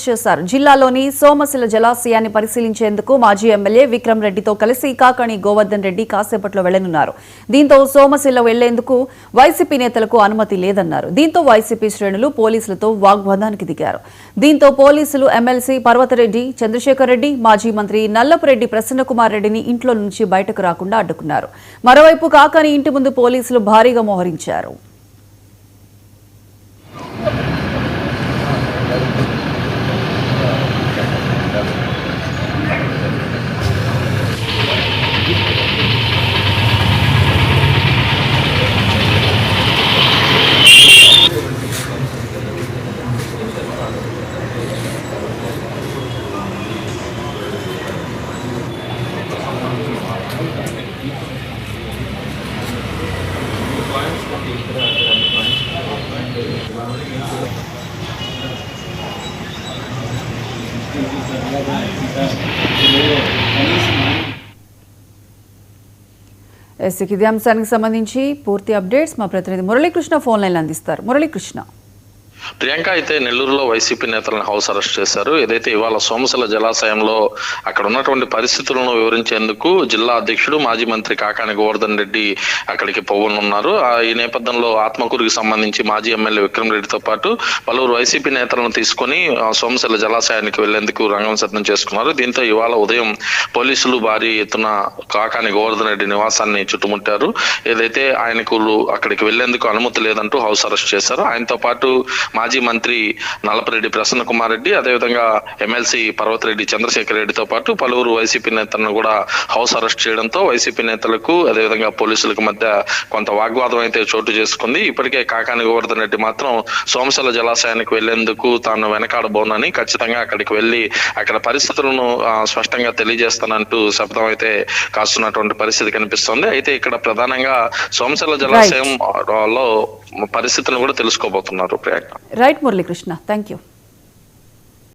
Arrest చేశారు. జిల్లాలోని సోమశిల జలాశయాన్ని పరిశీలించేందుకు మాజీ ఎమ్మెల్యే విక్రమ్ రెడ్డితో కలిసి కాకాణి గోవర్ధన్ రెడ్డి కాసేపట్లో వెళ్లనున్నారు. దీంతో సోమశిల వెళ్లేందుకు వైసీపీ నేతలకు అనుమతి లేదన్నారు. దీంతో వైసీపీ శ్రేణులు పోలీసులతో వాగ్వాదానికి దిగారు. దీంతో పోలీసులు ఎమ్మెల్సీ పర్వతరెడ్డి, చంద్రశేఖర్ రెడ్డి, మాజీ మంత్రి నల్లపురెడ్డి ప్రసన్నకుమార్ రెడ్డిని ఇంట్లో నుంచి బయటకు రాకుండా అడ్డుకున్నారు. మరోవైపు కాకాణి ఇంటి ముందు పోలీసులు భారీగా మోహరించారు. ఇదే అంశానికి సంబంధించి పూర్తి అప్డేట్స్ మా ప్రతినిధి మురళీకృష్ణ ఫోన్ లైన్ అందిస్తారు. మురళీకృష్ణ. ప్రియాంక అయితే నెల్లూరులో వైసీపీ నేతలను హౌస్ అరెస్ట్ చేశారు. ఏదైతే ఇవాళ సోమశిల జలాశయంలో అక్కడ ఉన్నటువంటి పరిస్థితులను వివరించేందుకు జిల్లా అధ్యక్షుడు మాజీ మంత్రి కాకాణి గోవర్ధన్ రెడ్డి అక్కడికి పోవనున్నారు. ఈ నేపథ్యంలో ఆత్మకూరుకి సంబంధించి మాజీ ఎమ్మెల్యే విక్రమ్ రెడ్డితో పాటు పలువురు వైసీపీ నేతలను తీసుకొని సోమశిల జలాశయానికి వెళ్లేందుకు రంగం సిద్ధం చేసుకున్నారు. దీంతో ఇవాళ ఉదయం పోలీసులు భారీ ఎత్తున కాకాణి గోవర్ధన్ రెడ్డి నివాసాన్ని చుట్టుముట్టారు. ఏదైతే ఆయనకు అక్కడికి వెళ్లేందుకు అనుమతి లేదంటూ హౌస్ అరెస్ట్ చేశారు. ఆయనతో పాటు మాజీ మంత్రి నల్లపురెడ్డి ప్రసన్నకుమార్ రెడ్డి, అదేవిధంగా ఎమ్మెల్సీ పర్వతరెడ్డి, చంద్రశేఖర్ రెడ్డితో పాటు పలువురు వైసీపీ నేతలను కూడా హౌస్ అరెస్ట్ చేయడంతో వైసీపీ నేతలకు అదేవిధంగా పోలీసులకు మధ్య కొంత వాగ్వాదం అయితే చోటు చేసుకుంది. ఇప్పటికే కాకాణి గోవర్ధన్ రెడ్డి మాత్రం సోమశిల జలాశయానికి వెళ్లేందుకు తాను వెనకాడబోనని, ఖచ్చితంగా అక్కడికి వెళ్లి అక్కడ పరిస్థితులను స్పష్టంగా తెలియజేస్తానంటూ శబ్దం అయితే కాస్తున్నటువంటి పరిస్థితి కనిపిస్తుంది. అయితే ఇక్కడ ప్రధానంగా సోమశిల జలాశయం లో పరిస్థితులను కూడా తెలుసుకోబోతున్నారు. Right Muralikrishna, thank you.